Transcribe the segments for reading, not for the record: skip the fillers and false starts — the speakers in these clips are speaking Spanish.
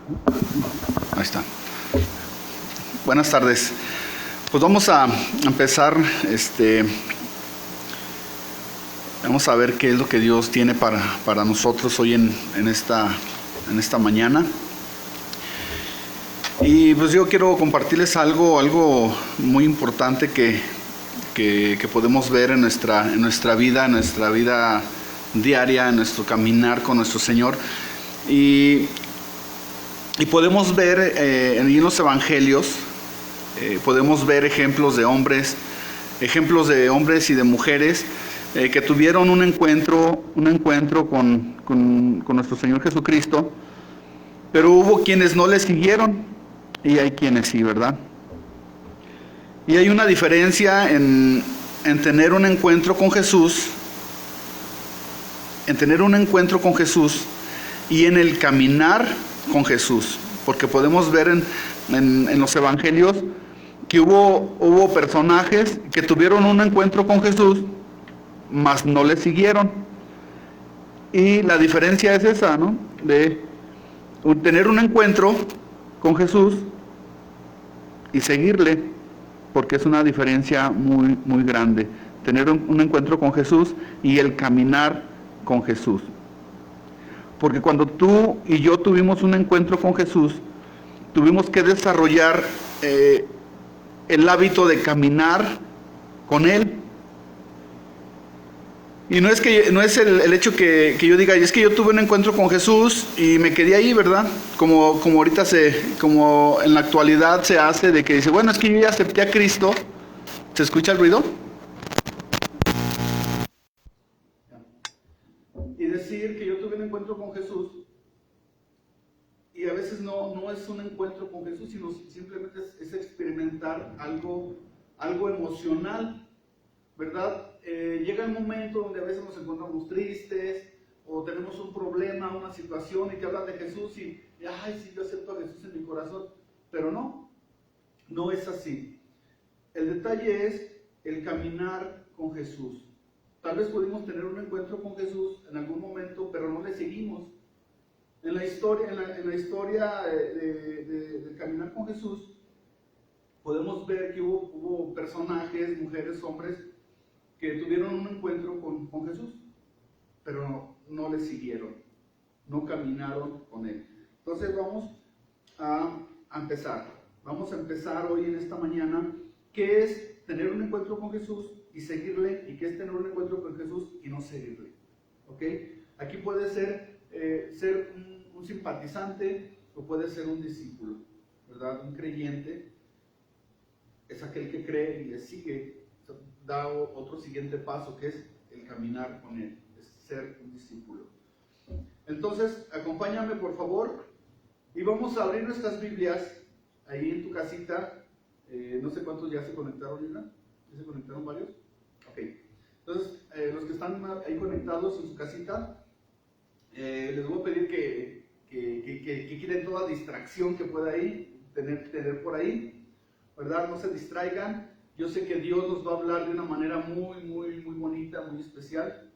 Ahí está. Buenas tardes. Pues vamos a empezar, vamos a ver qué es lo que Dios tiene para nosotros hoy en esta mañana. Y pues yo quiero compartirles algo muy importante que podemos ver en nuestra vida diaria, en nuestro caminar con nuestro Señor. Y podemos ver en los evangelios, podemos ver ejemplos de hombres y de mujeres que tuvieron un encuentro con nuestro Señor Jesucristo, pero hubo quienes no le siguieron y hay quienes sí, ¿verdad? Y hay una diferencia en tener un encuentro con Jesús, y en el caminar con Jesús, porque podemos ver en los evangelios que hubo personajes que tuvieron un encuentro con Jesús, mas no le siguieron. Y la diferencia es esa, ¿no? De tener un encuentro con Jesús y seguirle, porque es una diferencia muy, muy grande. Tener un encuentro con Jesús y el caminar con Jesús. Porque cuando tú y yo tuvimos un encuentro con Jesús, tuvimos que desarrollar el hábito de caminar con Él. Y no es el hecho que yo diga, es que yo tuve un encuentro con Jesús y me quedé ahí, ¿verdad? Como ahorita como en la actualidad se hace, de que dice, bueno, es que yo ya acepté a Cristo. ¿Se escucha el ruido? Y decir que yo tuve un encuentro con Jesús, y a veces no es un encuentro con Jesús, sino simplemente es experimentar algo emocional, ¿verdad? Llega el momento donde a veces nos encontramos tristes, o tenemos un problema, una situación, y te hablan de Jesús, y ay, sí, yo acepto a Jesús en mi corazón, pero no es así. El detalle es el caminar con Jesús. Tal vez pudimos tener un encuentro con Jesús en algún momento, pero no le seguimos. En la historia de caminar con Jesús, podemos ver que hubo personajes, mujeres, hombres, que tuvieron un encuentro con Jesús, pero no le siguieron, no caminaron con Él. Entonces vamos a empezar. Vamos a empezar hoy en esta mañana, qué es tener un encuentro con Jesús y seguirle, y qué es tener un encuentro con Jesús y no seguirle. ¿Ok? Aquí puede ser un simpatizante o puede ser un discípulo, ¿verdad? Un creyente es aquel que cree y le sigue, da otro siguiente paso, que es el caminar con Él, es ser un discípulo. Entonces, acompáñame por favor y vamos a abrir nuestras Biblias ahí en tu casita. No sé cuántos ya se conectaron, Lina. ¿Ya se conectaron varios? Ok. Entonces, los que están ahí conectados en su casita, les voy a pedir que quiten toda distracción que pueda tener por ahí, ¿verdad? No se distraigan. Yo sé que Dios nos va a hablar de una manera muy, muy, muy bonita, muy especial.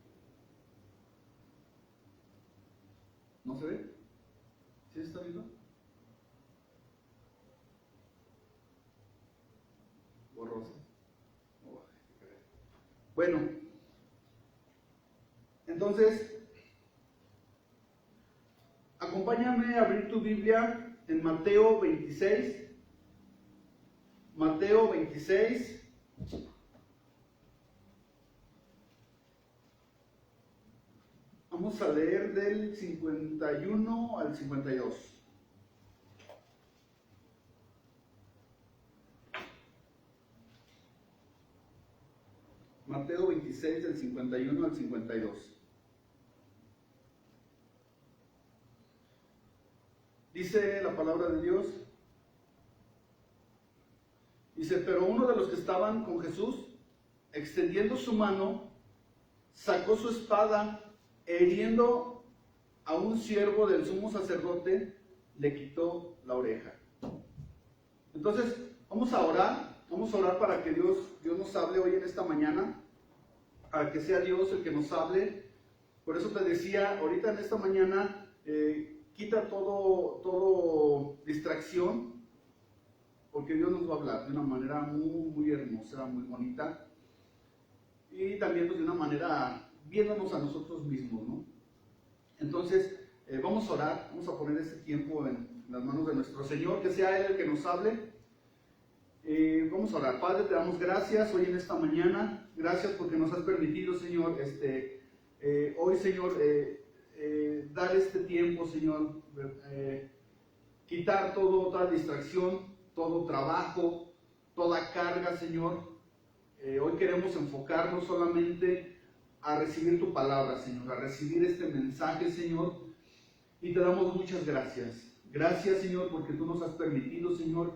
¿No se ve? ¿Sí se está viendo? Borroso. Bueno, entonces, acompáñame a abrir tu Biblia en Mateo 26. Mateo 26. Vamos a leer del 51 al 52. Mateo 26 del 51 al 52. Dice la palabra de Dios. Dice, pero uno de los que estaban con Jesús, extendiendo su mano, sacó su espada e hiriendo a un siervo del sumo sacerdote, le quitó la oreja. Entonces, vamos a orar para que Dios nos hable hoy en esta mañana, para que sea Dios el que nos hable. Por eso te decía, ahorita en esta mañana, quita todo distracción, porque Dios nos va a hablar de una manera muy, muy hermosa, muy bonita, y también pues, de una manera viéndonos a nosotros mismos, ¿no? Entonces, vamos a orar, vamos a poner este tiempo en las manos de nuestro Señor, que sea Él el que nos hable. Vamos a orar. Padre, te damos gracias hoy en esta mañana, gracias porque nos has permitido, Señor, hoy, Señor, dar este tiempo, Señor, quitar toda distracción, todo trabajo, toda carga, Señor. Hoy queremos enfocarnos solamente a recibir tu palabra, Señor, a recibir este mensaje, Señor, y te damos muchas gracias. Gracias, Señor, porque tú nos has permitido, Señor,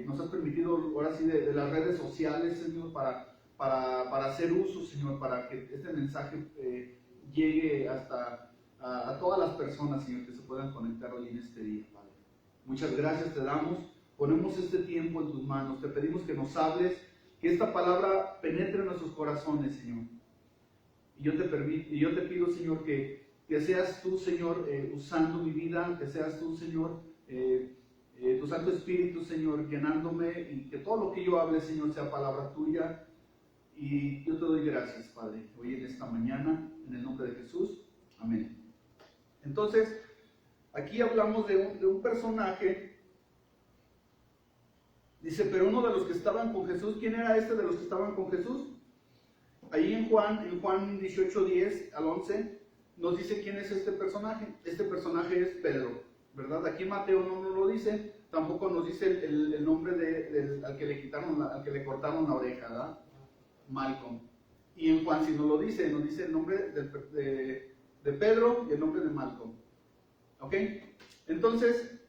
nos has permitido ahora sí de las redes sociales, Señor, para hacer uso, Señor, para que este mensaje llegue hasta a todas las personas, Señor, que se puedan conectar hoy en este día, Padre. Muchas gracias te damos, ponemos este tiempo en tus manos, te pedimos que nos hables, que esta palabra penetre en nuestros corazones, Señor. Y yo te pido, Señor, que seas tú, Señor, usando mi vida, que seas tú, Señor, tu Santo Espíritu, Señor, llenándome, y que todo lo que yo hable, Señor, sea palabra tuya. Y yo te doy gracias, Padre, hoy en esta mañana, en el nombre de Jesús. Amén. Entonces, aquí hablamos de un personaje. Dice, pero uno de los que estaban con Jesús, ¿quién era este de los que estaban con Jesús? Ahí en Juan 18, 10 al 11, nos dice quién es este personaje. Este personaje es Pedro, ¿verdad? Aquí en Mateo no nos lo dice, tampoco nos dice el nombre al que le cortaron la oreja, ¿verdad? Malcolm. Y en Juan sí nos lo dice, nos dice el nombre de Pedro y el nombre de Malcolm. ¿Ok? Entonces,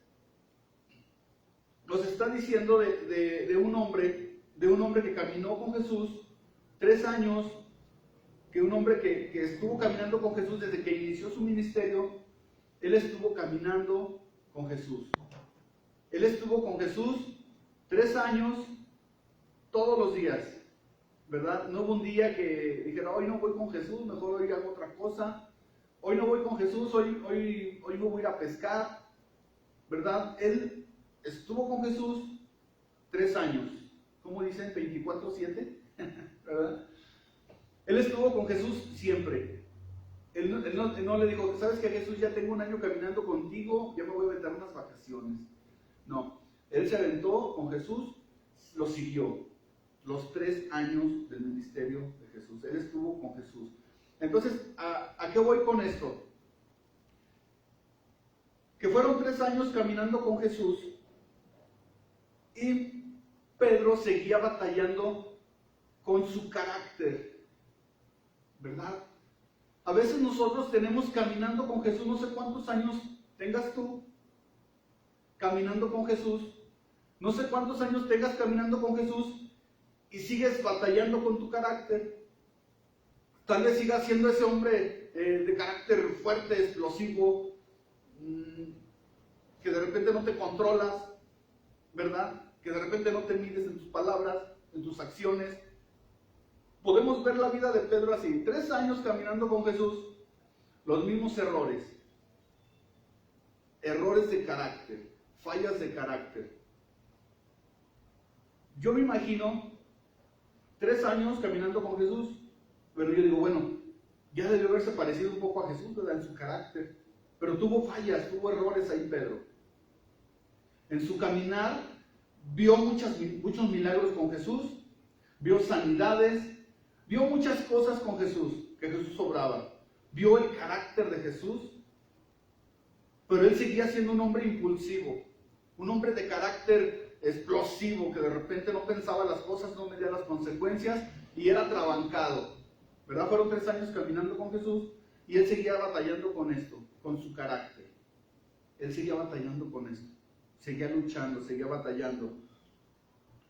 nos está diciendo de un hombre que caminó con Jesús 3 años, que un hombre que estuvo caminando con Jesús desde que inició su ministerio. Él estuvo caminando con Jesús. Él estuvo con Jesús 3 años, todos los días, ¿verdad? No hubo un día que dijera, hoy no voy con Jesús, mejor hoy hago otra cosa. Hoy no voy con Jesús, hoy no voy a ir a pescar, ¿verdad? Él estuvo con Jesús 3 años. ¿Cómo dicen? 24/7, ¿verdad? Él estuvo con Jesús siempre. Él no le dijo, ¿sabes qué, Jesús? Ya tengo un año caminando contigo, ya me voy a aventar unas vacaciones. No, él se aventó con Jesús, lo siguió. Los 3 años del ministerio de Jesús. Él estuvo con Jesús. Entonces, ¿a qué voy con esto? Que fueron 3 años caminando con Jesús y Pedro seguía batallando con su carácter, ¿verdad? A veces nosotros tenemos caminando con Jesús, no sé cuántos años tengas tú caminando con Jesús, no sé cuántos años tengas caminando con Jesús y sigues batallando con tu carácter. Tal vez sigas siendo ese hombre de carácter fuerte, explosivo, que de repente no te controlas, ¿verdad? Que de repente no te mides en tus palabras, en tus acciones. Podemos ver la vida de Pedro así, 3 años caminando con Jesús, los mismos errores de carácter, fallas de carácter. Yo me imagino 3 años caminando con Jesús, pero yo digo, bueno, ya debió haberse parecido un poco a Jesús, ¿verdad? En su carácter, pero tuvo fallas, tuvo errores ahí Pedro. En su caminar vio muchos milagros con Jesús, vio sanidades, vio muchas cosas con Jesús, que Jesús obraba. Vio el carácter de Jesús, pero él seguía siendo un hombre impulsivo, un hombre de carácter explosivo, que de repente no pensaba las cosas, no medía las consecuencias y era trabancado, ¿verdad? Fueron 3 años caminando con Jesús y él seguía batallando con esto, con su carácter. Él seguía batallando con esto, seguía luchando, seguía batallando.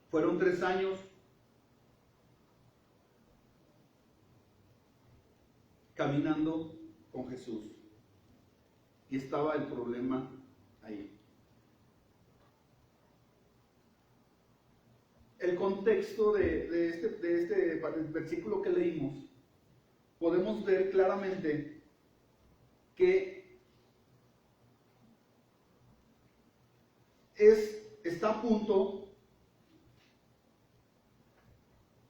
Fueron 3 años caminando con Jesús y estaba el problema ahí. El contexto de este versículo que leímos, podemos ver claramente que está a punto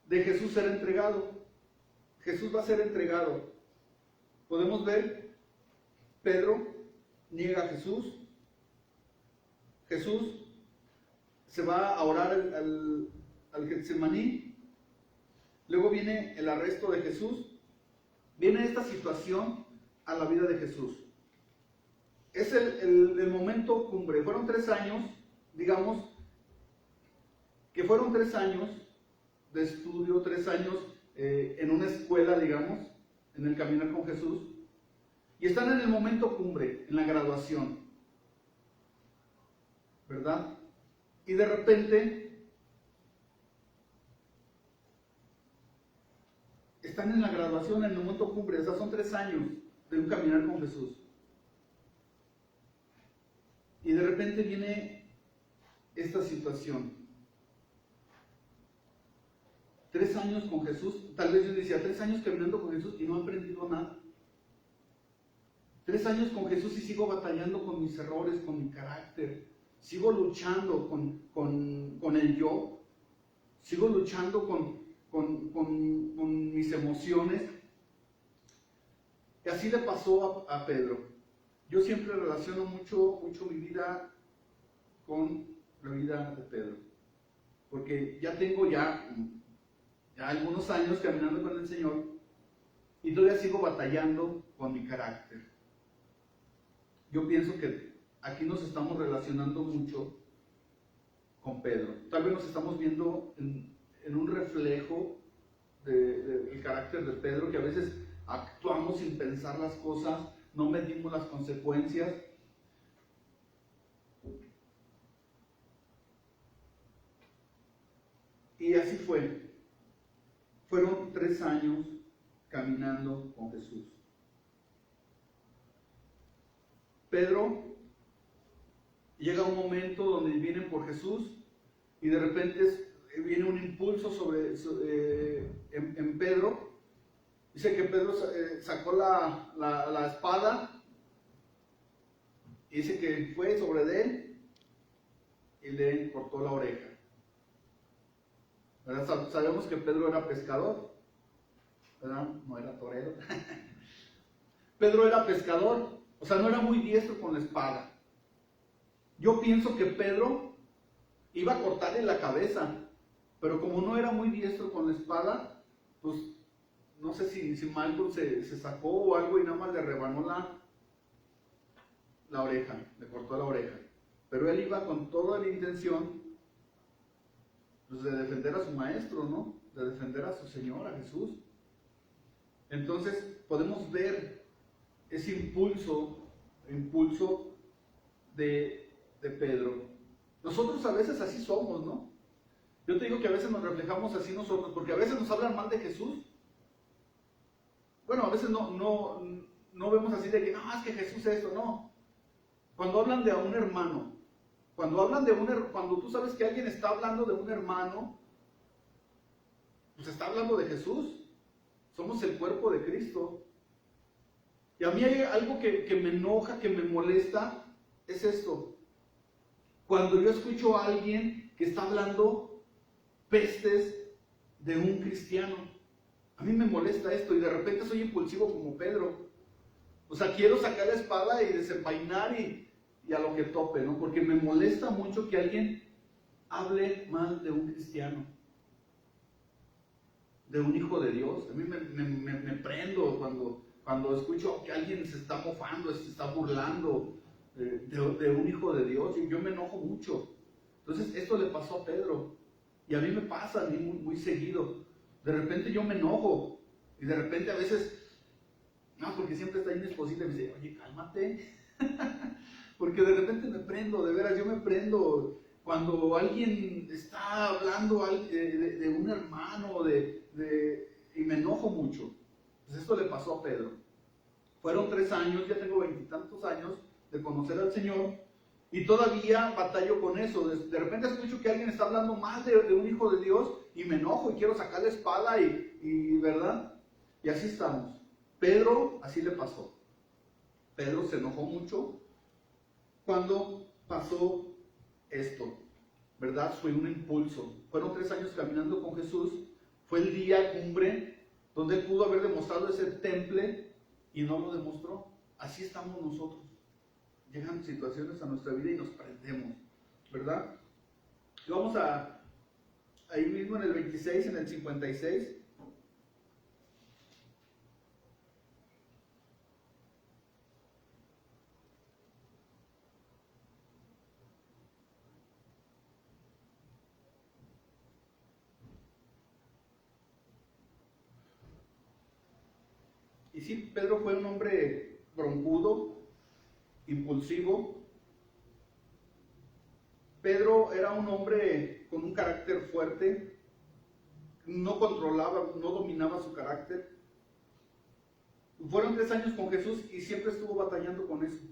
de Jesús ser entregado. Jesús va a ser entregado. Podemos ver, Pedro niega a Jesús. Jesús se va a orar al Getsemaní. Luego viene el arresto de Jesús. Viene esta situación a la vida de Jesús. Es el momento cumbre. Fueron 3 años, digamos, que fueron 3 años de estudio, 3 años en una escuela, digamos, en el caminar con Jesús. Y están en el momento cumbre, en la graduación, ¿verdad? Y de repente están en la graduación, en el momento cumbre. O sea, son 3 años de un caminar con Jesús. Y de repente viene esta situación. 3 años con Jesús. Tal vez yo decía, 3 años caminando con Jesús y no he aprendido nada. 3 años con Jesús y sigo batallando con mis errores, con mi carácter. Sigo luchando con el yo. Sigo luchando con mis emociones. Y así le pasó a Pedro. Yo siempre relaciono mucho mi vida con la vida de Pedro. Porque ya tengo ya algunos años caminando con el Señor y todavía sigo batallando con mi carácter. Yo pienso que aquí nos estamos relacionando mucho con Pedro. Tal vez nos estamos viendo en un reflejo del carácter de Pedro, que a veces actuamos sin pensar las cosas, no medimos las consecuencias. Y así fue. Fueron 3 años caminando con Jesús. Pedro llega un momento donde vienen por Jesús y de repente viene un impulso en Pedro. Dice que Pedro sacó la espada y dice que fue sobre de él y le cortó la oreja. ¿Verdad? Sabemos que Pedro era pescador, ¿verdad? No era torero. Pedro era pescador, o sea, no era muy diestro con la espada. Yo pienso que Pedro iba a cortarle la cabeza, pero como no era muy diestro con la espada, pues no sé si Malcolm se sacó o algo y nada más le rebanó la oreja, le cortó la oreja. Pero él iba con toda la intención, pues, de defender a su maestro, ¿no? De defender a su Señor, a Jesús. Entonces podemos ver ese impulso de Pedro. Nosotros a veces así somos, ¿no? Yo te digo que a veces nos reflejamos así nosotros, porque a veces nos hablan mal de Jesús. Bueno, a veces no vemos así de que, no, es que Jesús es esto, no. Cuando hablan de a un hermano, cuando tú sabes que alguien está hablando de un hermano, pues está hablando de Jesús. Somos el cuerpo de Cristo. Y a mí hay algo que me enoja, que me molesta, es esto. Cuando yo escucho a alguien que está hablando pestes de un cristiano, a mí me molesta esto y de repente soy impulsivo como Pedro. O sea, quiero sacar la espada y desenvainar y a lo que tope, ¿no? Porque me molesta mucho que alguien hable mal de un cristiano, de un hijo de Dios. A mí me prendo cuando escucho que alguien se está mofando, se está burlando de un hijo de Dios, y yo me enojo mucho. Entonces esto le pasó a Pedro y a mí me pasa a mí muy seguido. De repente yo me enojo y de repente a veces, no, porque siempre está ahí mi esposita y me dice, oye, cálmate. Porque de repente me prendo, de veras, yo me prendo cuando alguien está hablando de un hermano y me enojo mucho. Pues esto le pasó a Pedro. Fueron 3 años, ya tengo 20 y tantos años de conocer al Señor y todavía batallo con eso. De repente escucho que alguien está hablando mal de un hijo de Dios y me enojo y quiero sacar la espada y ¿verdad? Y así estamos. Pedro, así le pasó. Pedro se enojó mucho cuando pasó esto, ¿verdad? Fue un impulso. Fueron 3 años caminando con Jesús. Fue el día cumbre donde él pudo haber demostrado ese temple y no lo demostró. Así estamos nosotros. Llegan situaciones a nuestra vida y nos prendemos, ¿verdad? Y vamos ahí mismo en el 26, en el 56. Y sí, Pedro fue un hombre broncudo, impulsivo. Pedro era un hombre con un carácter fuerte, no controlaba, no dominaba su carácter. Fueron 3 años con Jesús y siempre estuvo batallando con eso.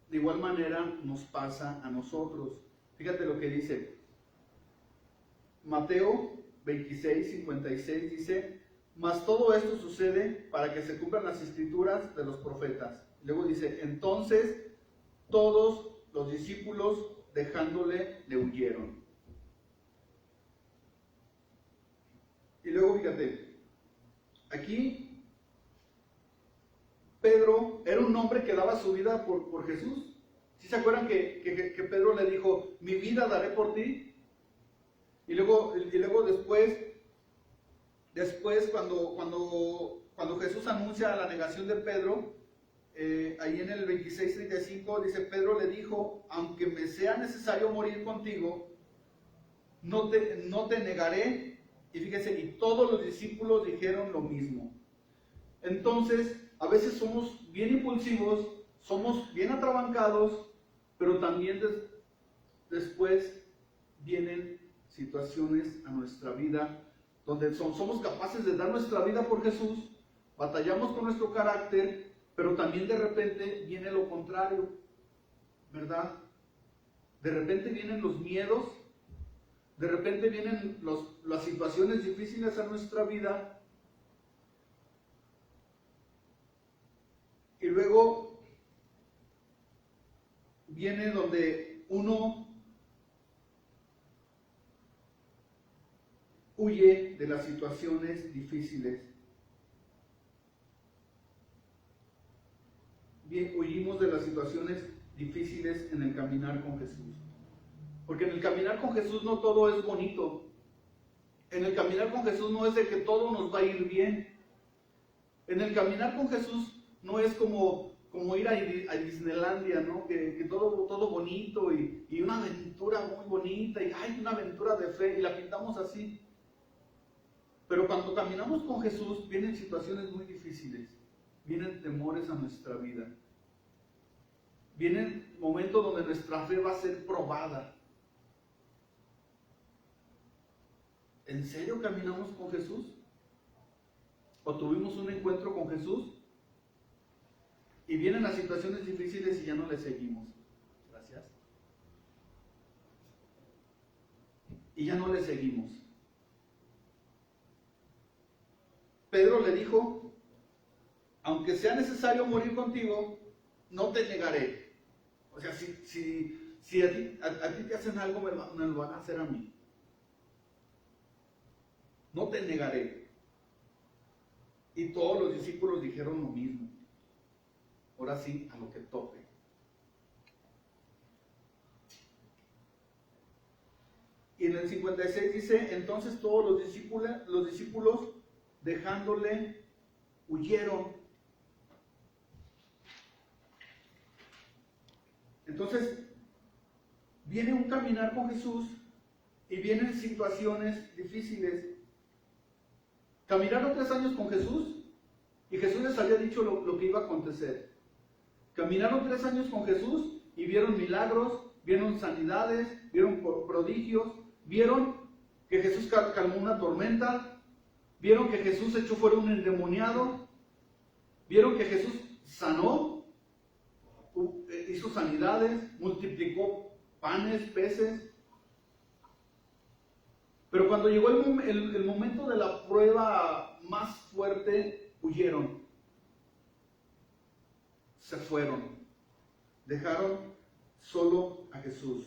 De igual manera nos pasa a nosotros. Fíjate lo que dice Mateo 26, 56, dice: mas todo esto sucede para que se cumplan las escrituras de los profetas. Luego dice: entonces todos los discípulos dejándole le huyeron. Y luego fíjate, aquí Pedro era un hombre que daba su vida por Jesús. ¿Sí se acuerdan que Pedro le dijo: mi vida daré por ti? Y luego después cuando Jesús anuncia la negación de Pedro, ahí en el 26:35 dice: Pedro le dijo: aunque me sea necesario morir contigo, no te negaré. Y fíjese, y todos los discípulos dijeron lo mismo. Entonces, a veces somos bien impulsivos, somos bien atrabancados, pero también después vienen situaciones a nuestra vida donde somos capaces de dar nuestra vida por Jesús, batallamos con nuestro carácter, pero también de repente viene lo contrario, ¿verdad? De repente vienen los miedos, de repente vienen las situaciones difíciles a nuestra vida, y luego viene donde uno huye de las situaciones difíciles. Huyimos de las situaciones difíciles en el caminar con Jesús. Porque en el caminar con Jesús no todo es bonito. En el caminar con Jesús no es de que todo nos va a ir bien. En el caminar con Jesús no es como ir a Disneylandia, ¿no? Que todo bonito y una aventura muy bonita y hay una aventura de fe y la pintamos así. Pero cuando caminamos con Jesús vienen situaciones muy difíciles, vienen temores a nuestra vida, vienen momentos donde nuestra fe va a ser probada. ¿En serio caminamos con Jesús? ¿O tuvimos un encuentro con Jesús? Y vienen las situaciones difíciles y ya no le seguimos. Gracias. Y ya no le seguimos. Pedro le dijo: aunque sea necesario morir contigo, no te negaré. O sea, si a ti te hacen algo, me lo van a hacer a mí. No te negaré. Y todos los discípulos dijeron lo mismo. Ahora sí, a lo que toque. Y en el 56 dice: entonces todos los discípulos dejándole huyeron. Entonces viene un caminar con Jesús y vienen situaciones difíciles. Caminaron 3 años con Jesús y Jesús les había dicho lo que iba a acontecer. Caminaron 3 años con Jesús y vieron milagros, vieron sanidades, vieron prodigios, vieron que Jesús calmó una tormenta, vieron que Jesús echó fuera un endemoniado, vieron que Jesús sanó, hizo sanidades, multiplicó panes, peces. Pero cuando llegó el momento de la prueba más fuerte, huyeron. Se fueron. Dejaron solo a Jesús.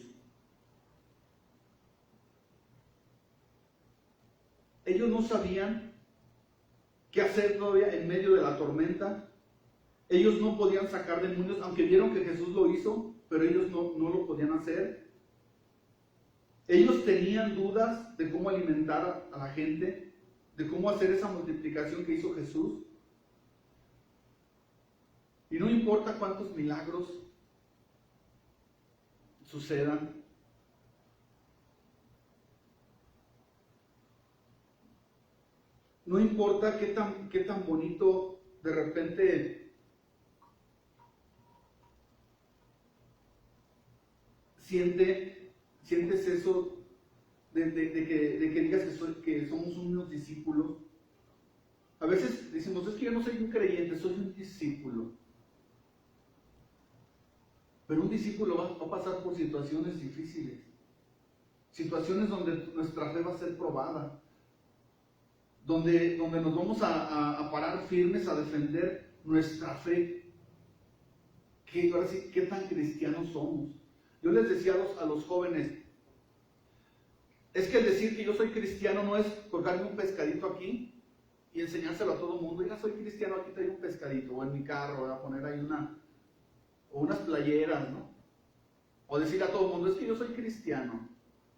Ellos no sabían qué hacer todavía en medio de la tormenta. Ellos no podían sacar demonios, aunque vieron que Jesús lo hizo, pero ellos no lo podían hacer. Ellos tenían dudas de cómo alimentar a la gente, de cómo hacer esa multiplicación que hizo Jesús. Y no importa cuántos milagros sucedan, no importa qué tan bonito de repente sientes eso de que digas que somos unos discípulos. A veces decimos, es que yo no soy un creyente, soy un discípulo. Pero un discípulo va a pasar por situaciones difíciles, situaciones donde nuestra fe va a ser probada, donde nos vamos a parar firmes a defender nuestra fe. Ahora sí, ¿qué tan cristianos somos? Yo les decía a los jóvenes, es que el decir que yo soy cristiano no es colgarme un pescadito aquí y enseñárselo a todo el mundo. Ya soy cristiano, aquí traigo un pescadito, o en mi carro, voy a poner ahí unas playeras, ¿no? O decir a todo el mundo, es que yo soy cristiano.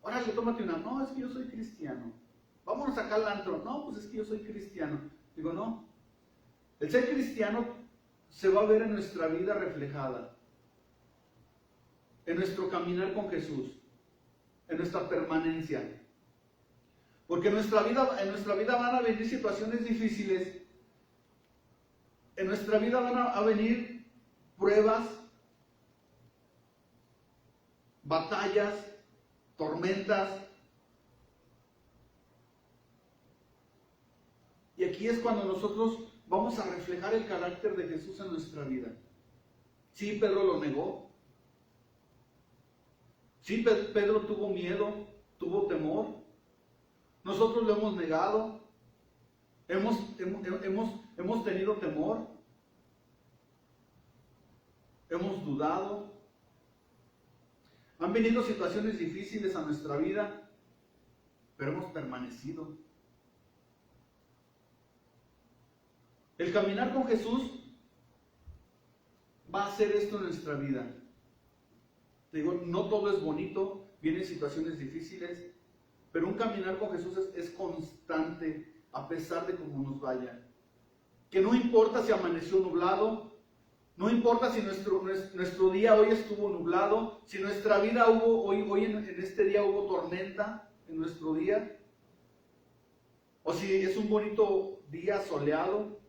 Órale, tómate una. No, es que yo soy cristiano. Vámonos acá al antro. No, pues es que yo soy cristiano. Digo, no. El ser cristiano se va a ver en nuestra vida reflejada, en nuestro caminar con Jesús, en nuestra permanencia. Porque en nuestra vida van a venir situaciones difíciles. En nuestra vida van a venir pruebas, batallas, tormentas. Y aquí es cuando nosotros vamos a reflejar el carácter de Jesús en nuestra vida. Sí, Pedro lo negó. Sí, Pedro tuvo miedo, tuvo temor. Nosotros lo hemos negado. Hemos tenido temor. Hemos dudado. Han venido situaciones difíciles a nuestra vida, pero hemos permanecido. El caminar con Jesús va a hacer esto en nuestra vida. Te digo, no todo es bonito, vienen situaciones difíciles, pero un caminar con Jesús es constante a pesar de cómo nos vaya. Que no importa si amaneció nublado, no importa si nuestro día hoy estuvo nublado, si nuestra vida hoy en este día hubo tormenta en nuestro día, o si es un bonito día soleado.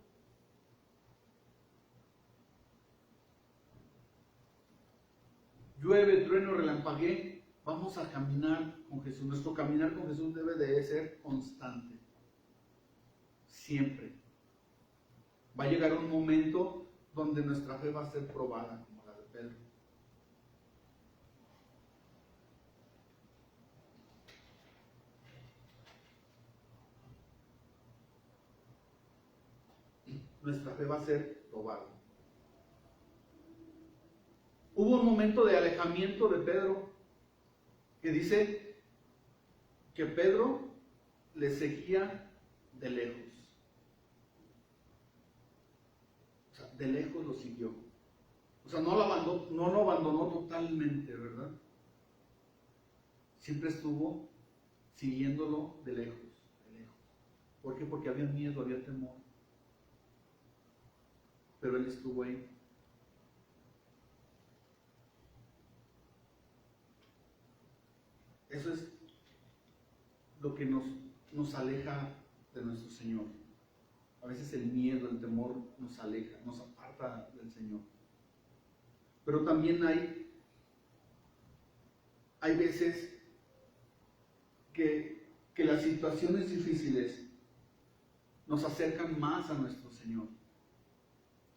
Llueve, trueno, relampaguee, vamos a caminar con Jesús. Nuestro caminar con Jesús debe de ser constante. Siempre. Va a llegar un momento donde nuestra fe va a ser probada, como la de Pedro. Nuestra fe va a ser probada. Hubo un momento de alejamiento de Pedro, que dice que Pedro le seguía de lejos. O sea, de lejos lo siguió. O sea, no lo abandonó totalmente, ¿verdad? Siempre estuvo siguiéndolo de lejos, de lejos. ¿Por qué? Porque había miedo, había temor. Pero él estuvo ahí. Eso es lo que nos aleja de nuestro Señor. A veces el miedo, el temor nos aleja, nos aparta del Señor. Pero también hay veces que las situaciones difíciles nos acercan más a nuestro Señor.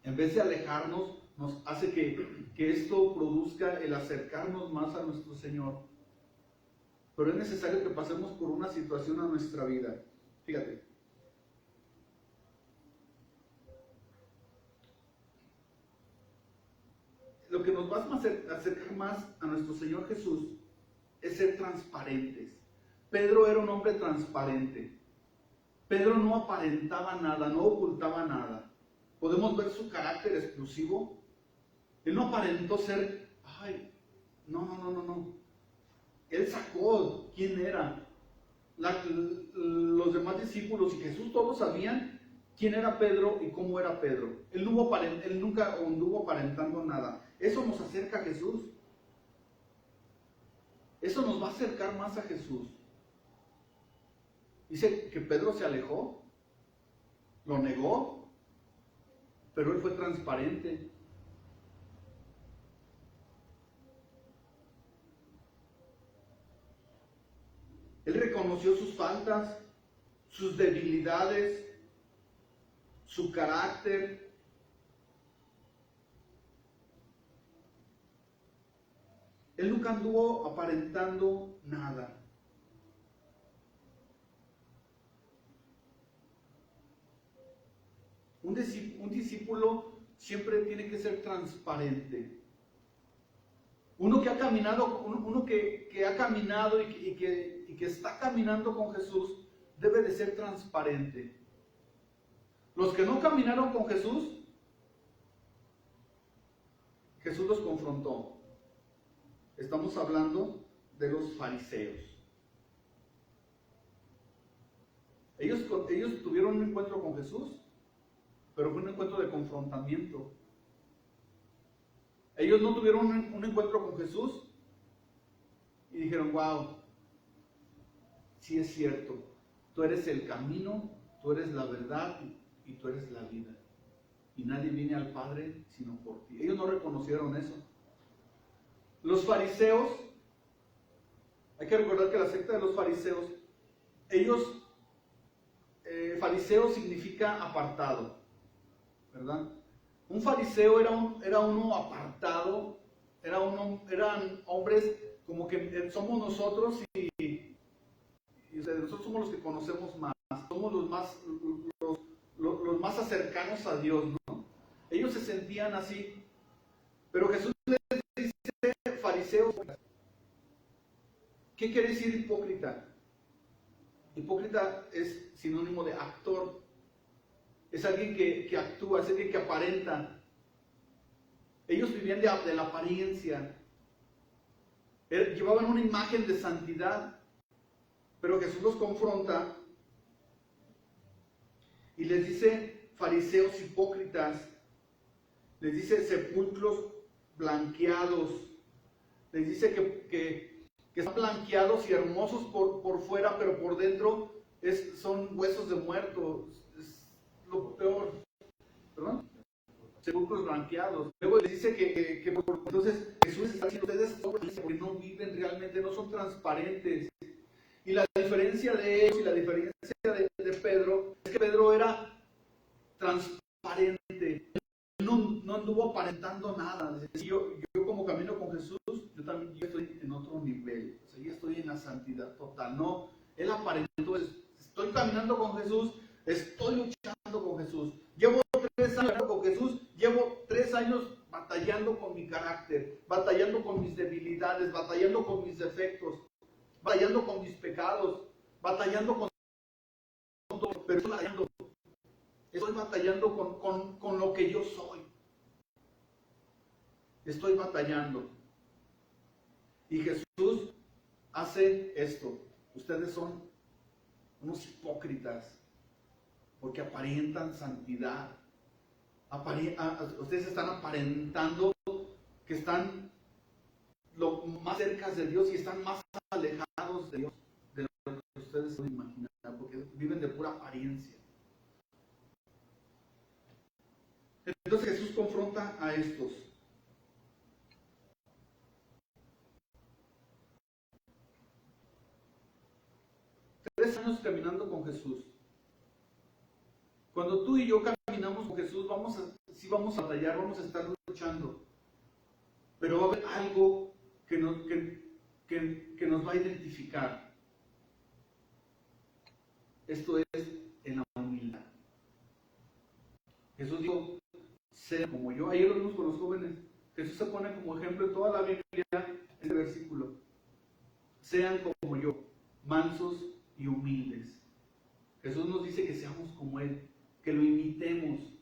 En vez de alejarnos, nos hace que esto produzca el acercarnos más a nuestro Señor. Pero es necesario que pasemos por una situación a nuestra vida. Fíjate. Lo que nos va a acercar más a nuestro Señor Jesús es ser transparentes. Pedro era un hombre transparente. Pedro no aparentaba nada, no ocultaba nada. Podemos ver su carácter explosivo. Él no aparentó ser, ay, no. Él sacó quién era. Los demás discípulos y Jesús todos sabían quién era Pedro y cómo era Pedro. Él nunca anduvo aparentando nada. Eso nos acerca a Jesús. Eso nos va a acercar más a Jesús. Dice que Pedro se alejó, lo negó, pero él fue transparente. Él reconoció sus faltas, sus debilidades, su carácter. Él nunca anduvo aparentando nada. Un discípulo siempre tiene que ser transparente. Uno que ha caminado, que ha caminado y que está caminando con Jesús, debe de ser transparente. Los que no caminaron con Jesús, Jesús los confrontó. Estamos hablando de los fariseos. Ellos tuvieron un encuentro con Jesús, pero fue un encuentro de confrontamiento. Ellos no tuvieron un encuentro con Jesús y dijeron, wow, sí es cierto, tú eres el camino, tú eres la verdad y tú eres la vida. Y nadie viene al Padre sino por ti. Ellos no reconocieron eso. Los fariseos, hay que recordar que la secta de los fariseos, fariseo significa apartado, ¿verdad? Un fariseo era uno apartado, eran hombres como que somos nosotros y nosotros somos los que conocemos más, somos los más cercanos a Dios, ¿no? Ellos se sentían así, pero Jesús les dice fariseos. ¿Qué quiere decir hipócrita? Hipócrita es sinónimo de actor. Es alguien que actúa, es alguien que aparenta. Ellos vivían de la apariencia. Llevaban una imagen de santidad. Pero Jesús los confronta y les dice fariseos hipócritas. Les dice sepulcros blanqueados. Les dice que están blanqueados y hermosos por fuera, pero por dentro son huesos de muertos. Es lo peor, ¿verdad? Sepulcros blanqueados. Luego les dice que entonces Jesús está diciendo ustedes porque no viven realmente, no son transparentes. Y la diferencia de ellos y la diferencia de Pedro es que Pedro era transparente. No anduvo aparentando nada. Yo como camino con Jesús, yo estoy en otro nivel. O sea, yo estoy en la santidad total. No, él aparentó, estoy caminando con Jesús, estoy luchando con Jesús. Llevo 3 años con Jesús, llevo 3 años batallando con mi carácter, batallando con mis debilidades, batallando con mis defectos, batallando con mis pecados, batallando con todo, pero estoy batallando con lo que yo soy. Estoy batallando. Y Jesús hace esto. Ustedes son unos hipócritas porque aparentan santidad. Ustedes están aparentando que están lo más cerca de Dios y están más alejados de Dios de lo que ustedes se imaginan, porque viven de pura apariencia. Entonces Jesús confronta a estos. Tres años caminando con Jesús. Cuando tú y yo caminamos con Jesús, sí vamos a batallar, vamos a estar luchando. Pero va a haber algo que nos va a identificar. Esto es en la humildad. Jesús dijo, sean como yo. Ayer lo vimos con los jóvenes. Jesús se pone como ejemplo en toda la Biblia este versículo. Sean como yo, mansos y humildes. Jesús nos dice que seamos como Él, que lo imitemos.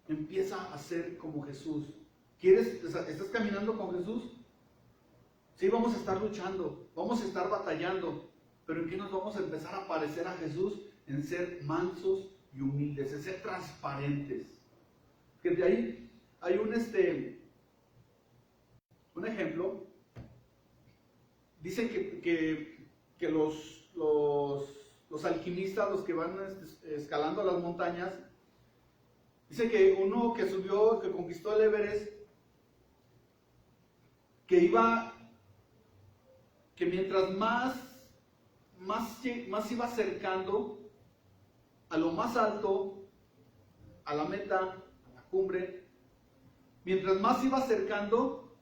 Empieza a ser como Jesús. ¿Estás caminando con Jesús? Sí, vamos a estar luchando, vamos a estar batallando, pero ¿en qué nos vamos a empezar a parecer a Jesús? En ser mansos y humildes, en ser transparentes. Que de ahí hay un ejemplo. Dicen que los alquimistas, los que van escalando las montañas, dice que uno que subió, que conquistó el Everest, que mientras más iba acercando a lo más alto, a la meta, a la cumbre, mientras más iba acercando,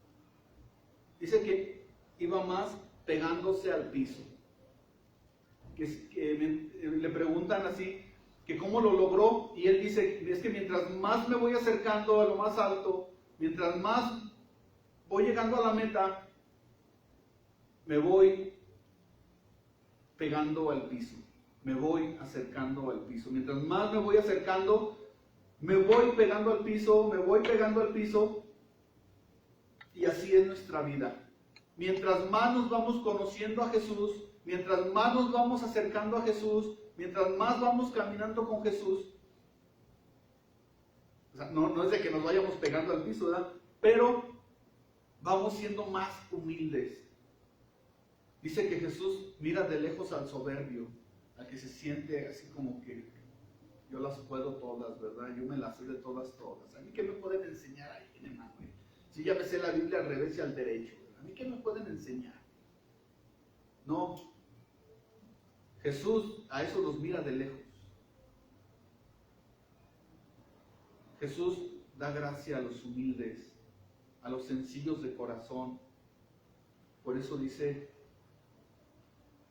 dice que iba más pegándose al piso. Le preguntan así, que cómo lo logró, y él dice, es que mientras más me voy acercando a lo más alto, mientras más voy llegando a la meta, me voy pegando al piso, me voy acercando al piso. Mientras más me voy acercando, me voy pegando al piso, me voy pegando al piso, y así es nuestra vida. Mientras más nos vamos conociendo a Jesús, mientras más nos vamos acercando a Jesús, mientras más vamos caminando con Jesús, o sea, no es de que nos vayamos pegando al piso, ¿verdad? Pero vamos siendo más humildes. Dice que Jesús mira de lejos al soberbio, al que se siente así como que yo las puedo todas, ¿verdad? Yo me las sé de todas. ¿A mí qué me pueden enseñar ahí, hermano? Si ya me sé la Biblia al revés y al derecho, ¿verdad? ¿A mí qué me pueden enseñar? No. Jesús a eso los mira de lejos. Jesús da gracia a los humildes, a los sencillos de corazón. Por eso dice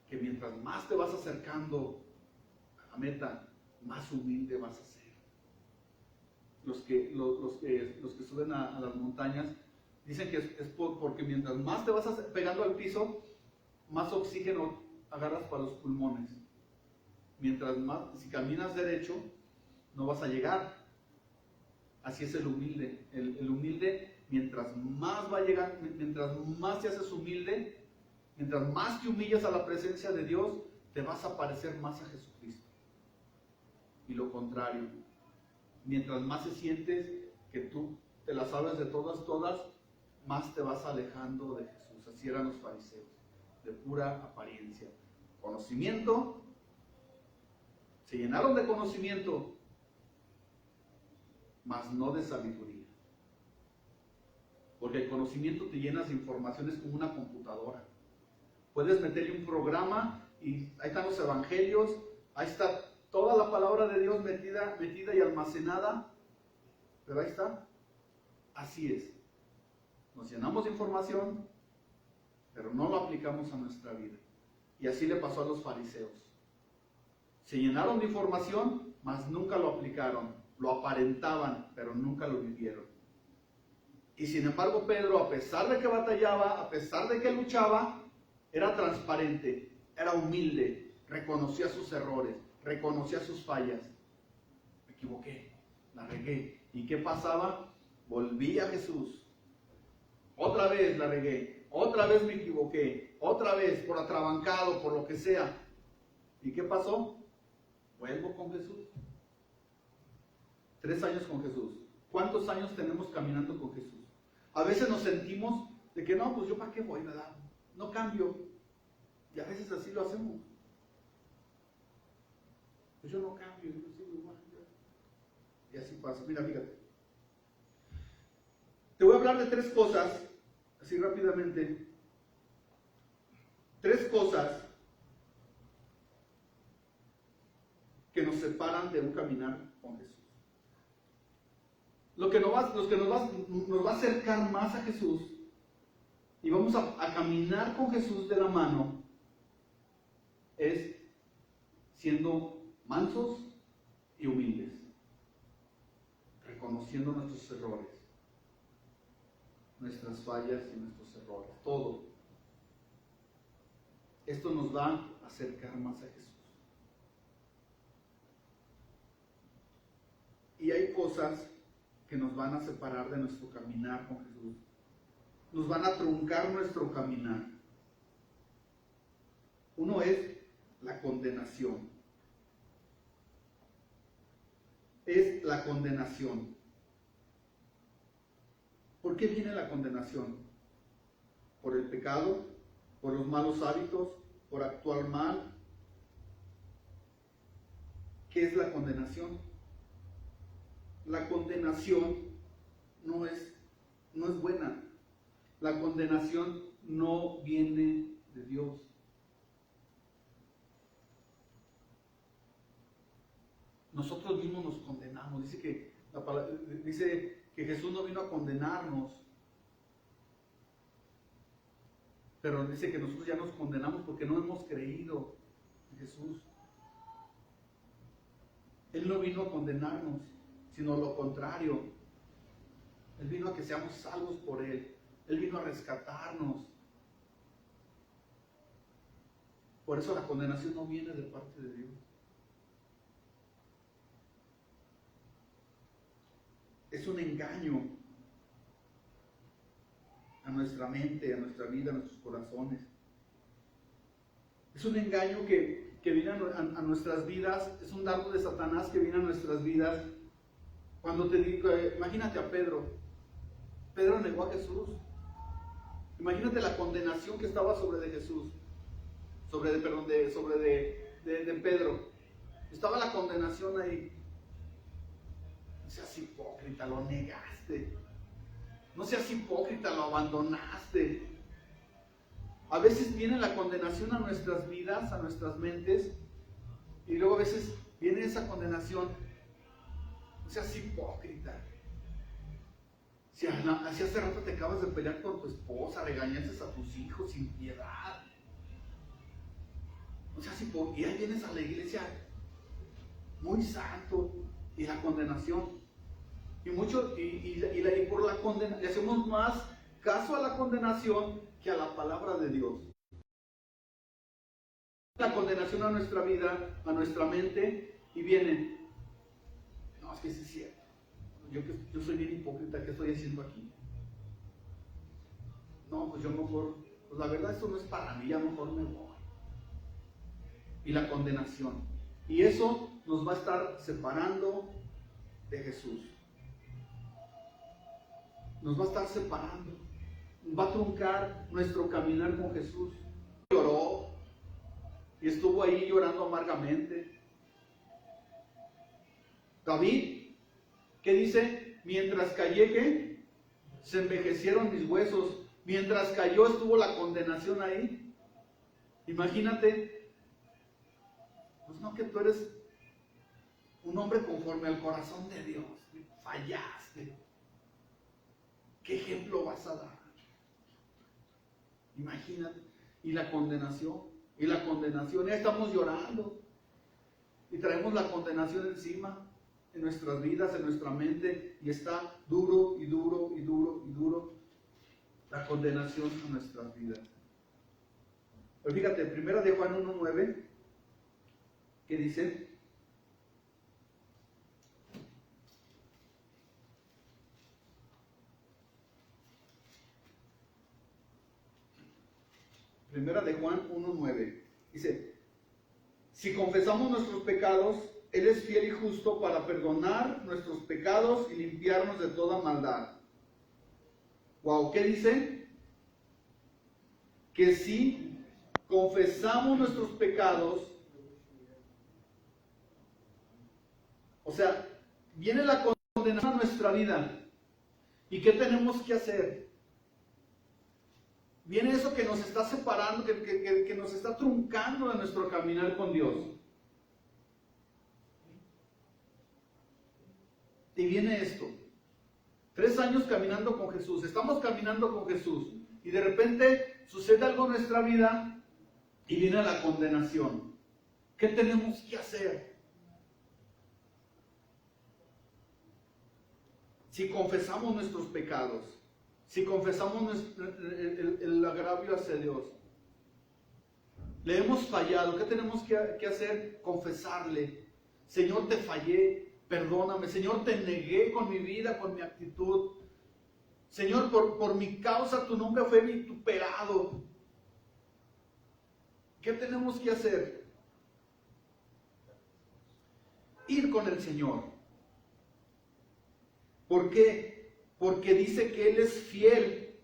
que mientras más te vas acercando a la meta, más humilde vas a ser. Los que suben a las montañas dicen que es porque mientras más te vas pegando al piso, más oxígeno agarras para los pulmones. Mientras más, si caminas derecho, no vas a llegar. Así es el humilde. El humilde, mientras más va llegando, mientras más te haces humilde, mientras más te humillas a la presencia de Dios, te vas a parecer más a Jesucristo. Y lo contrario, mientras más se sientes que tú te la sabes de todas, más te vas alejando de Jesús. Así eran los fariseos, de pura apariencia. Conocimiento, se llenaron de conocimiento, mas no de sabiduría. Porque el conocimiento te llenas de informaciones como una computadora. Puedes meterle un programa y ahí están los evangelios, ahí está toda la palabra de Dios metida y almacenada, pero ahí está. Así es. Nos llenamos de información, pero no lo aplicamos a nuestra vida. Y así le pasó a los fariseos. Se llenaron de información, mas nunca lo aplicaron. Lo aparentaban, pero nunca lo vivieron. Y sin embargo Pedro, a pesar de que batallaba, a pesar de que luchaba, era transparente, era humilde, reconocía sus errores, reconocía sus fallas. Me equivoqué, la regué. ¿Y qué pasaba? Volví a Jesús. Otra vez la regué, otra vez me equivoqué, otra vez por atrabancado, por lo que sea. ¿Y qué pasó? Vuelvo con Jesús. 3 años con Jesús. ¿Cuántos años tenemos caminando con Jesús? A veces nos sentimos de que no, pues yo para qué voy, ¿verdad? No cambio. Y a veces así lo hacemos. Pues yo no cambio, yo sigo igual. Y así pasa. Mira, fíjate. Te voy a hablar de 3 cosas, así rápidamente. 3 cosas que nos separan de un caminar con Jesús. Lo que nos va a acercar más a Jesús y vamos a caminar con Jesús de la mano es siendo mansos y humildes, reconociendo nuestros errores, nuestras fallas y nuestros errores, todo. esto nos va a acercar más a Jesús. Y hay cosas que nos van a separar de nuestro caminar con Jesús. Nos van a truncar nuestro caminar. Uno es la condenación. Es la condenación. ¿Por qué viene la condenación? ¿Por el pecado? ¿Por los malos hábitos? ¿Por actuar mal? ¿Qué es la condenación? La condenación no es buena. La condenación no viene de Dios. Nosotros mismos nos condenamos. Dice que Jesús no vino a condenarnos, pero dice que nosotros ya nos condenamos porque no hemos creído en Jesús. Él no vino a condenarnos, sino lo contrario. Él vino a que seamos salvos por Él. Él vino a rescatarnos. Por eso la condenación no viene de parte de Dios. Es un engaño a nuestra mente, a nuestra vida, a nuestros corazones. Es un engaño que viene a nuestras vidas, es un dardo de Satanás que viene a nuestras vidas. Cuando te digo, imagínate a Pedro. Pedro negó a Jesús. Imagínate la condenación que estaba sobre de Jesús, sobre de Pedro. Estaba la condenación ahí. No seas hipócrita, lo negaste. No seas hipócrita, lo abandonaste. A veces viene la condenación a nuestras vidas, a nuestras mentes, y luego a veces viene esa condenación. No seas hipócrita. Si hace rato te acabas de pelear con tu esposa, regañaste a tus hijos sin piedad. No seas hipócrita. Y ahí vienes a la iglesia muy santo, y la condenación. Y por la condenación, le hacemos más caso a la condenación que a la palabra de Dios. La condenación a nuestra vida, a nuestra mente, y viene, no, es que sí es cierto. Yo soy bien hipócrita, ¿qué estoy haciendo aquí? No, pues yo mejor, pues la verdad esto no es para mí, ya mejor me voy. Y la condenación. Y eso nos va a estar separando de Jesús. Nos va a estar separando. Nos va a truncar nuestro caminar con Jesús. Lloró y estuvo ahí llorando amargamente. David, ¿qué dice? Mientras callé, ¿qué? Se envejecieron mis huesos. Mientras cayó estuvo la condenación ahí. Imagínate. Pues no, que tú eres un hombre conforme al corazón de Dios. Fallaste. ¿Qué ejemplo vas a dar? Imagínate. Y la condenación. Ya estamos llorando. Y traemos la condenación encima. En nuestras vidas, en nuestra mente. Y está duro y duro y duro y duro. La condenación a nuestras vidas. Pero fíjate, 1 de Juan 1:9. ¿Qué dice? Primera de Juan 1:9. Dice, si confesamos nuestros pecados, Él es fiel y justo para perdonar nuestros pecados y limpiarnos de toda maldad. Wow, ¿qué dice? Que si confesamos nuestros pecados, o sea, viene la condenación a nuestra vida. ¿Y qué tenemos que hacer? Viene eso que nos está separando, que nos está truncando de nuestro caminar con Dios. Y viene esto. 3 años caminando con Jesús. Estamos caminando con Jesús. Y de repente sucede algo en nuestra vida y viene la condenación. ¿Qué tenemos que hacer? Si confesamos nuestros pecados, si confesamos el agravio hacia Dios, Le hemos fallado. ¿Qué tenemos que hacer? Confesarle. Señor, te fallé, perdóname. Señor, te negué con mi vida, con mi actitud. Señor, por mi causa tu nombre fue vituperado. ¿Qué tenemos que hacer? Ir con el Señor. ¿Por qué? Porque dice que Él es fiel.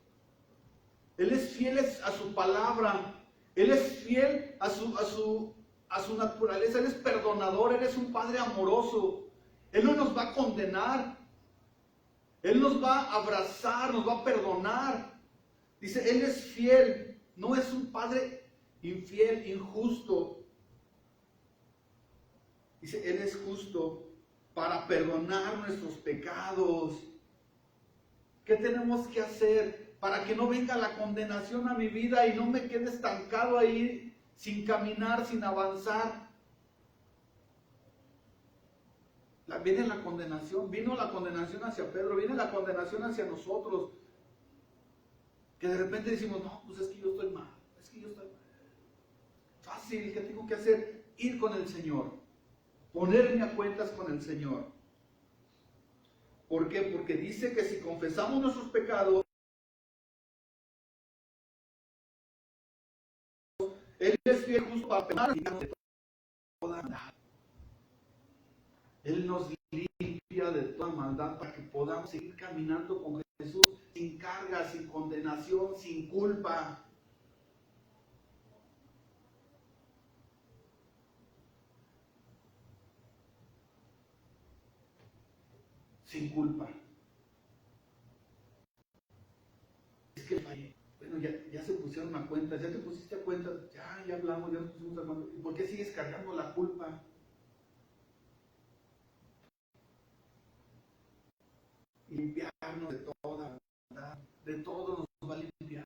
Él es fiel a su palabra. Él es fiel a su naturaleza. Él es perdonador. Él es un Padre amoroso. Él no nos va a condenar. Él nos va a abrazar, nos va a perdonar. Dice, Él es fiel. No es un Padre infiel, injusto. Dice, Él es justo para perdonar nuestros pecados. ¿Qué tenemos que hacer para que no venga la condenación a mi vida y no me quede estancado ahí, sin caminar, sin avanzar? Viene la condenación, vino la condenación hacia Pedro, viene la condenación hacia nosotros. Que de repente decimos, no, pues es que yo estoy mal, es que yo estoy mal. Fácil, ¿qué tengo que hacer? Ir con el Señor, ponerme a cuentas con el Señor. ¿Por qué? Porque dice que si confesamos nuestros pecados, Él es fiel justo para perdonar de toda maldad. Él nos limpia de toda maldad para que podamos seguir caminando con Jesús sin carga, sin condenación, sin culpa. Sin culpa. Es que fallé. Bueno, ya se pusieron a cuenta, ya te pusiste a cuenta, ya hablamos, ya nos pusimos a cuenta. ¿Y por qué sigues cargando la culpa? Limpiarnos de toda maldad, de todo nos va a limpiar.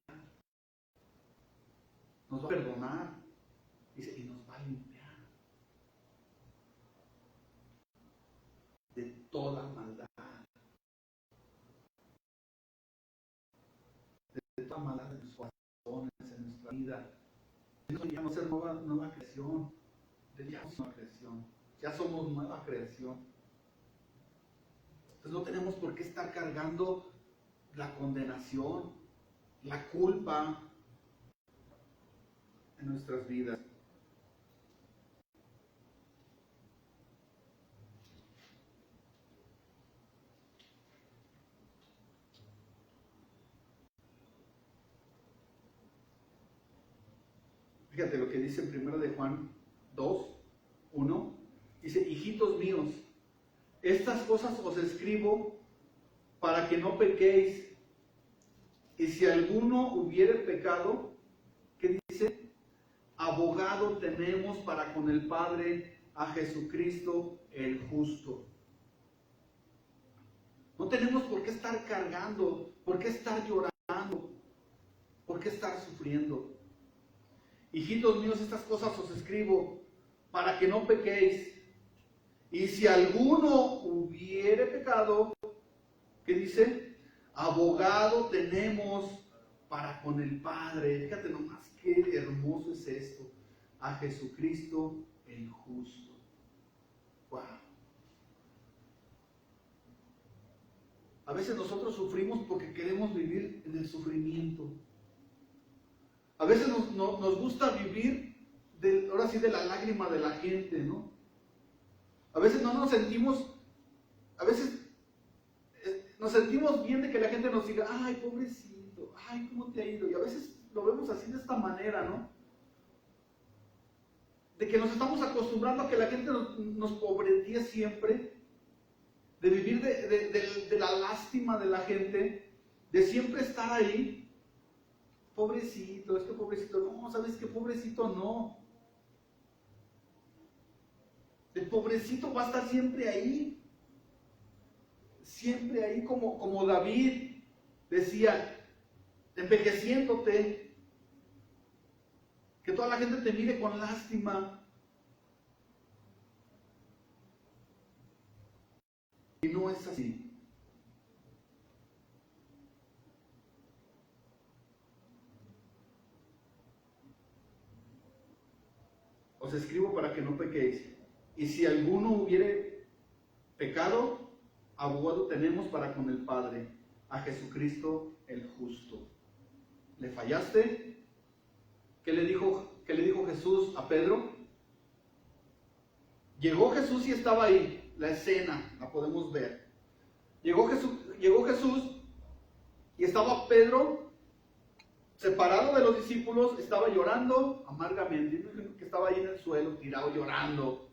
Nos va a perdonar. Dice, y nos va a limpiar de toda maldad. De toda maldad en nuestros corazones, en nuestra vida. Nosotros ya no ser nueva creación. Ya somos nueva creación. Ya somos nueva creación. Entonces no tenemos por qué estar cargando la condenación, la culpa en nuestras vidas. Fíjate lo que dice en 1 de Juan 2, 1. Dice, hijitos míos, estas cosas os escribo para que no pequéis. Y si alguno hubiere pecado, ¿qué dice? Abogado tenemos para con el Padre a Jesucristo el justo. No tenemos por qué estar cargando, por qué estar llorando, por qué estar sufriendo. Hijitos míos, estas cosas os escribo para que no pequéis. Y si alguno hubiere pecado, ¿qué dice? Abogado tenemos para con el Padre. Fíjate nomás qué hermoso es esto. A Jesucristo el justo. Wow. A veces nosotros sufrimos porque queremos vivir en el sufrimiento. A veces nos gusta vivir, ahora sí, de la lágrima de la gente, ¿no? A veces no nos sentimos, a veces nos sentimos bien de que la gente nos diga, ay, pobrecito, ay, ¿cómo te ha ido? Y a veces lo vemos así de esta manera, ¿no? De que nos estamos acostumbrando a que la gente nos pobretee siempre, de vivir de la lástima de la gente, de siempre estar ahí. Pobrecito, es que pobrecito, no, ¿sabes qué? Pobrecito no. El pobrecito va a estar siempre ahí como David decía, envejeciéndote, que toda la gente te mire con lástima. Y no es así. os escribo para que no pequéis. Y si alguno hubiere pecado, abogado tenemos para con el Padre, a Jesucristo el justo. ¿Le fallaste? ¿Qué le dijo Jesús a Pedro? Llegó Jesús y estaba ahí. La escena la podemos ver. Llegó Jesús y estaba Pedro separado de los discípulos, estaba llorando amargamente, que estaba ahí en el suelo, tirado llorando,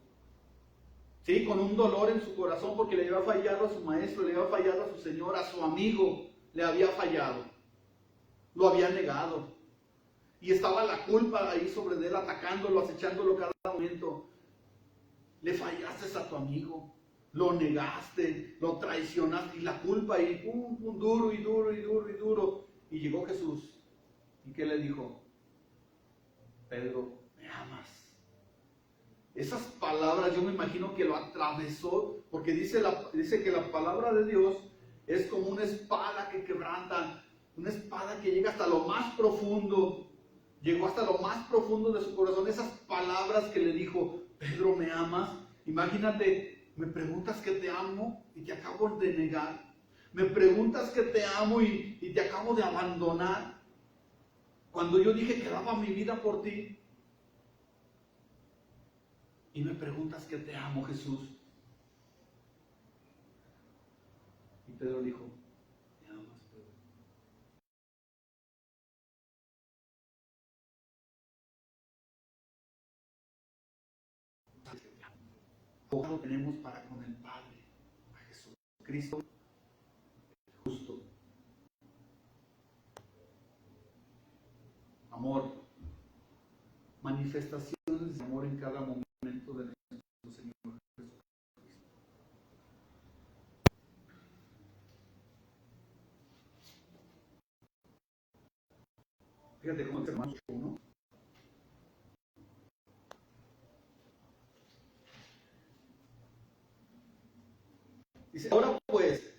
¿sí? Con un dolor en su corazón porque le había fallado a su maestro, le había fallado a su Señor, a su amigo, le había fallado, lo había negado. Y estaba la culpa ahí sobre él, atacándolo, acechándolo cada momento. Le fallaste a tu amigo, lo negaste, lo traicionaste, y la culpa ahí, duro y duro y duro y duro. Y llegó Jesús. ¿Y qué le dijo? Pedro, ¿me amas? Esas palabras yo me imagino que lo atravesó, porque dice que la palabra de Dios es como una espada que quebranta, una espada que llega hasta lo más profundo. Llegó hasta lo más profundo de su corazón. Esas palabras que le dijo, Pedro, ¿me amas? Imagínate, me preguntas que te amo y te acabo de negar. Me preguntas que te amo y te acabo de abandonar. Cuando yo dije que daba mi vida por ti. Y me preguntas que te amo, Jesús. Y Pedro dijo, ¿me amas, Pedro? Abogado tenemos para con el Padre, a Jesucristo justo. Amor, manifestaciones de amor en cada momento de nuestro Señor Jesucristo. Fíjate cómo dice Romanos 1. Dice, ahora pues,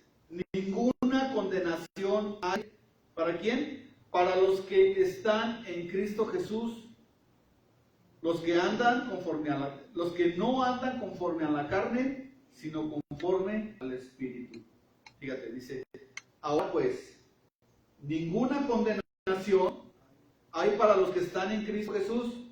ninguna condenación hay. ¿Para quién? Para los que están en Cristo Jesús, los que no andan conforme a la carne, sino conforme al Espíritu. Fíjate, dice, ahora pues, ninguna condenación hay para los que están en Cristo Jesús,